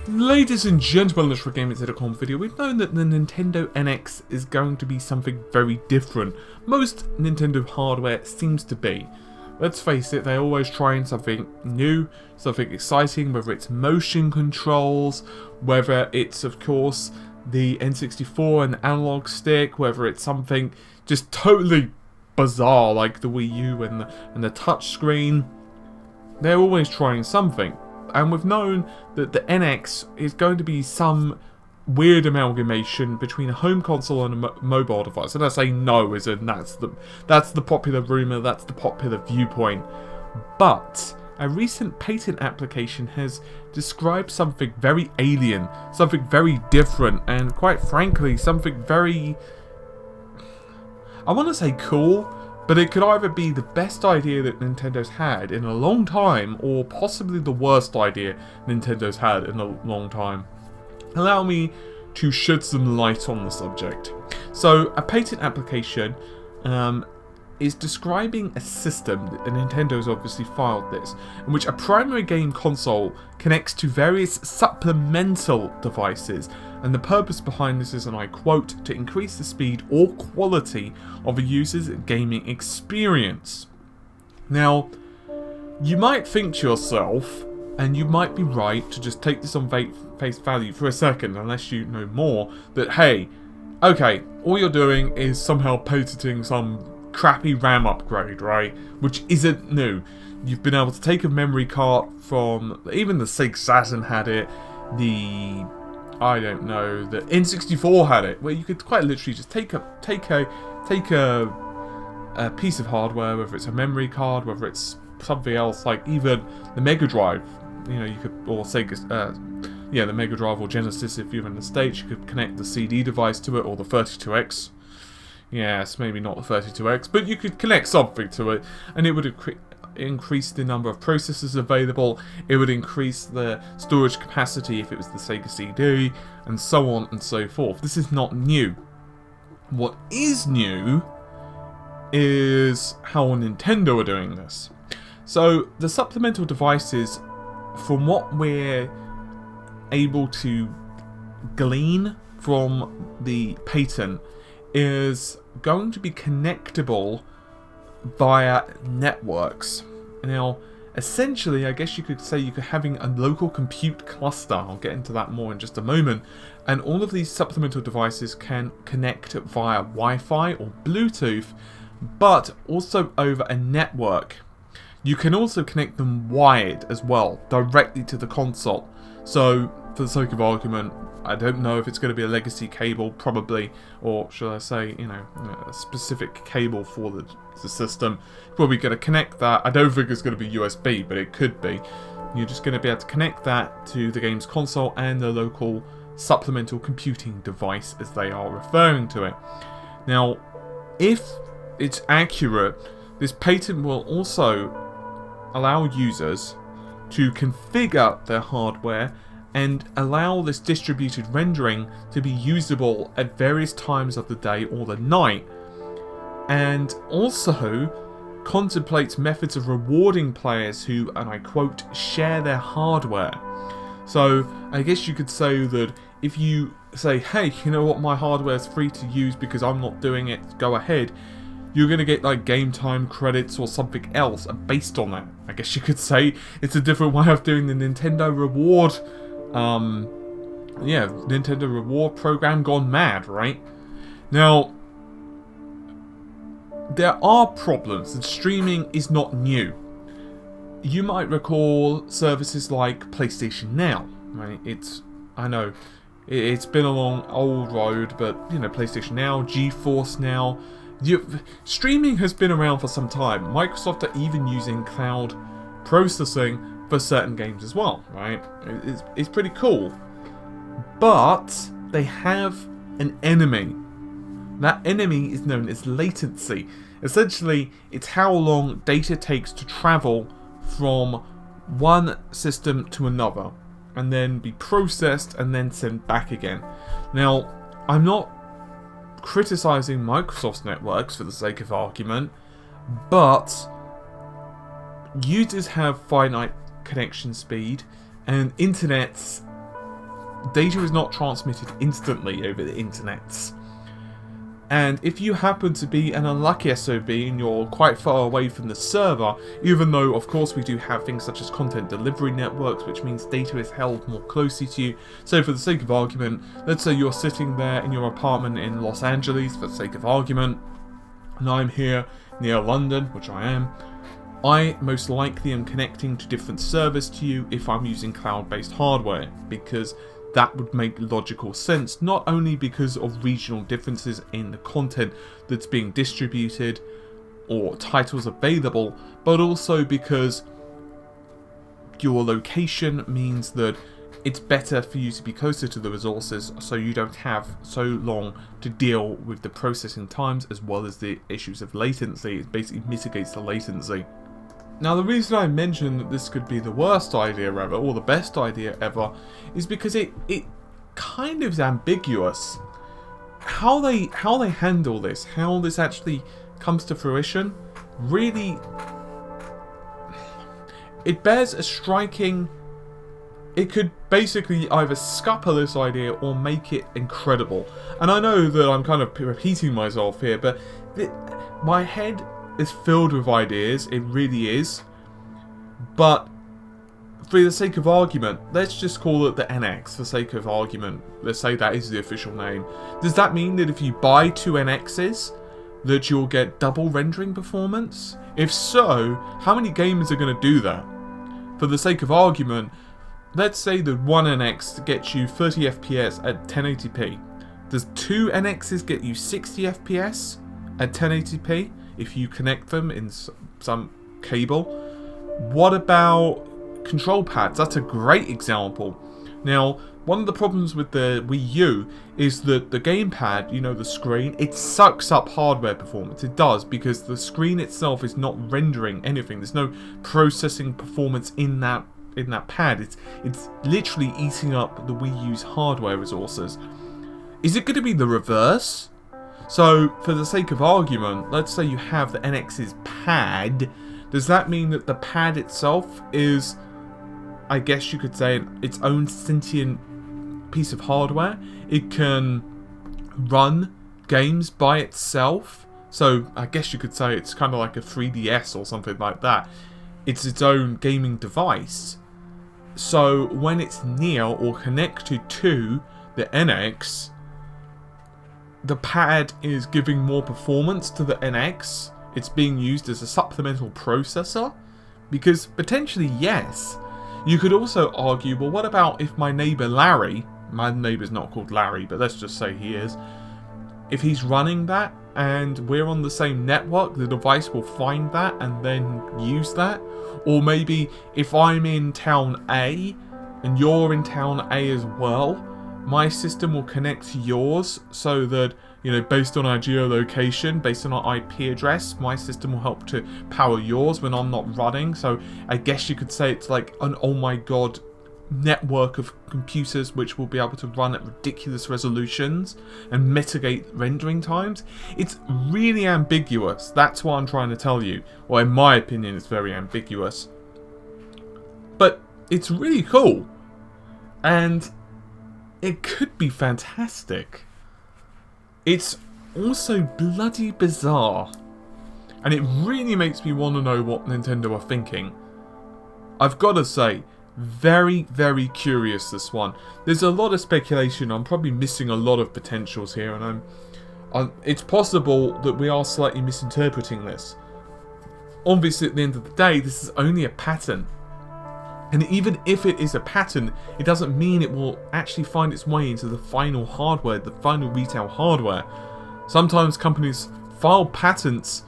Ladies and gentlemen, let's Gaming video. We've known that the Nintendo NX is going to be something very different. Most Nintendo hardware seems to be. Let's face it, they're always trying something new, something exciting, whether it's motion controls, whether it's, of course, the N64 and analog stick, whether it's something just totally bizarre like the Wii U and the touch screen. They're always trying something. And we've known that the NX is going to be some weird amalgamation between a home console and a mobile device. And I say no, as in that's the popular rumour, that's the popular viewpoint. But a recent patent application has described something very alien, something very different, and quite frankly, something very, I want to say cool, but it could either be the best idea that Nintendo's had in a long time, or possibly the worst idea Nintendo's had in a long time. Allow me to shed some light on the subject. So, a patent application is describing a system, and Nintendo's obviously filed this, in which a primary game console connects to various supplemental devices, and the purpose behind this is, and I quote, to increase the speed or quality of a user's gaming experience. Now, you might think to yourself, and you might be right to just take this on face value for a second, unless you know more, that hey, okay, all you're doing is somehow patenting some crappy RAM upgrade, right? Which isn't new. You've been able to take a memory card from, even the Sega Saturn had it, the N64 had it, where you could quite literally just take a piece of hardware, whether it's a memory card, whether it's something else, like even the Mega Drive, you could, or Sega, the Mega Drive or Genesis if you're in the States, you could connect the CD device to it, or the 32X. Yes, maybe not the 32X, but you could connect something to it, and it would increase the number of processors available, it would increase the storage capacity if it was the Sega CD, and so on and so forth. This is not new. What is new is how Nintendo are doing this. So, the supplemental devices, from what we're able to glean from the patent, is going to be connectable via networks. Now, essentially, I guess you could say you're having a local compute cluster. I'll get into that more in just a moment. And all of these supplemental devices can connect via Wi-Fi or Bluetooth, but also over a network. You can also connect them wired as well, directly to the console. So, for the sake of argument, I don't know if it's going to be a legacy cable, probably, or should I say, a specific cable for the system. You're probably going to connect that. I don't think it's going to be USB, but it could be. You're just going to be able to connect that to the game's console and the local supplemental computing device, as they are referring to it. Now, if it's accurate, this patent will also allow users to configure their hardware and allow this distributed rendering to be usable at various times of the day or the night, and also contemplates methods of rewarding players who, and I quote, share their hardware. So I guess you could say that if you say, hey, you know what, my hardware is free to use because I'm not doing it, go ahead, you're going to get like game time credits or something else based on that. I guess you could say it's a different way of doing the Nintendo reward Nintendo reward program gone mad, right? Now, there are problems, and streaming is not new. You might recall services like PlayStation Now, right? I know, it's been a long old road, but PlayStation Now, GeForce Now, streaming has been around for some time. Microsoft are even using cloud processing for certain games as well, right? It's pretty cool. But they have an enemy. That enemy is known as latency. Essentially, it's how long data takes to travel from one system to another, and then be processed and then sent back again. Now, I'm not criticizing Microsoft's networks for the sake of argument, but users have finite connection speed, and internets data is not transmitted instantly over the internets. And if you happen to be an unlucky SOB and you're quite far away from the server, even though of course we do have things such as content delivery networks, which means data is held more closely to you. So for the sake of argument, let's say you're sitting there in your apartment in Los Angeles, for the sake of argument, and I'm here near London, which I am. I most likely am connecting to different servers to you if I'm using cloud-based hardware, because that would make logical sense, not only because of regional differences in the content that's being distributed or titles available, but also because your location means that it's better for you to be closer to the resources so you don't have so long to deal with the processing times as well as the issues of latency. It basically mitigates the latency. Now, the reason I mentioned that this could be the worst idea ever, or the best idea ever, is because it kind of is ambiguous. How they handle this, how this actually comes to fruition, really, it bears a striking. It could basically either scupper this idea or make it incredible. And I know that I'm kind of repeating myself here, but my head is filled with ideas, it really is. But for the sake of argument, let's just call it the NX for sake of argument. Let's say that is the official name. Does that mean that if you buy 2 NXs, that you'll get double rendering performance? If so, how many gamers are going to do that? For the sake of argument, let's say that 1 NX gets you 30 FPS at 1080p. Does 2 NXs get you 60 FPS at 1080p? If you connect them in some cable. What about control pads? That's a great example. Now, one of the problems with the Wii U is that the gamepad, you know, the screen, it sucks up hardware performance. It does, because the screen itself is not rendering anything. There's no processing performance in that pad. It's literally eating up the Wii U's hardware resources. Is it going to be the reverse? So, for the sake of argument, let's say you have the NX's pad. Does that mean that the pad itself is, I guess you could say, its own sentient piece of hardware? It can run games by itself. So, I guess you could say it's kind of like a 3DS or something like that. It's its own gaming device. So, when it's near or connected to the NX, the pad is giving more performance to the NX. It's being used as a supplemental processor. Because potentially, yes. You could also argue, well, what about if my neighbour Larry, my neighbour's not called Larry, but let's just say he is, if he's running that and we're on the same network, the device will find that and then use that. Or maybe if I'm in town A and you're in town A as well, my system will connect to yours so that, you know, based on our geolocation, based on our IP address, my system will help to power yours when I'm not running. So I guess you could say it's like an oh my god network of computers which will be able to run at ridiculous resolutions and mitigate rendering times. It's really ambiguous. That's what I'm trying to tell you. Or in my opinion, it's very ambiguous. But it's really cool. And it could be fantastic. It's also bloody bizarre. And it really makes me want to know what Nintendo are thinking. I've got to say, very, very curious, this one. There's a lot of speculation. I'm probably missing a lot of potentials here, and it's possible that we are slightly misinterpreting this. Obviously, at the end of the day, this is only a pattern. And even if it is a pattern, it doesn't mean it will actually find its way into the final hardware, the final retail hardware. Sometimes companies file patents.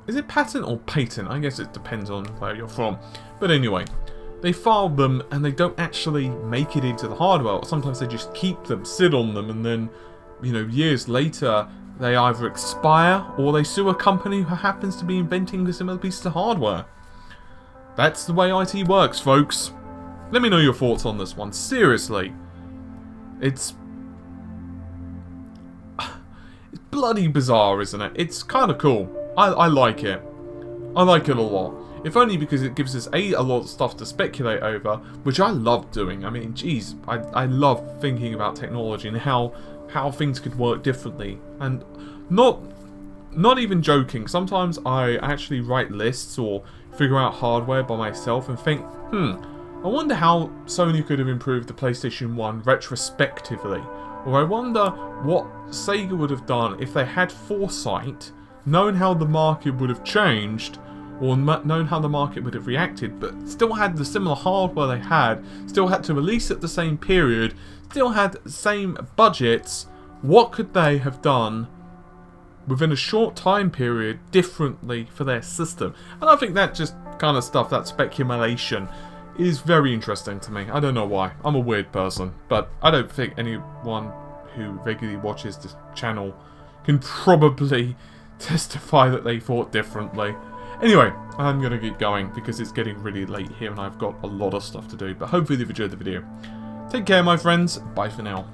Is it patent or patent? I guess it depends on where you're from. But anyway, they file them and they don't actually make it into the hardware. Sometimes they just keep them, sit on them, and then, you know, years later, they either expire or they sue a company who happens to be inventing a similar piece of hardware. That's the way IT works, folks. Let me know your thoughts on this one. Seriously. It's bloody bizarre, isn't it? It's kind of cool. I like it. I like it a lot. if only because it gives us a lot of stuff to speculate over, which I love doing. I mean, geez, I love thinking about technology and how things could work differently. And not even joking, sometimes I actually write lists or figure out hardware by myself and think, I wonder how Sony could have improved the PlayStation 1 retrospectively. Or I wonder what Sega would have done if they had foresight, known how the market would have changed, or known how the market would have reacted, but still had the similar hardware they had, still had to release at the same period, still had the same budgets. What could they have done within a short time period differently for their system? And I think that just kind of stuff, that speculation, is very interesting to me. I don't know why. I'm a weird person, but I don't think anyone who regularly watches this channel can probably testify that they thought differently. Anyway, I'm going to get going because it's getting really late here and I've got a lot of stuff to do, but hopefully you've enjoyed the video. Take care, my friends. Bye for now.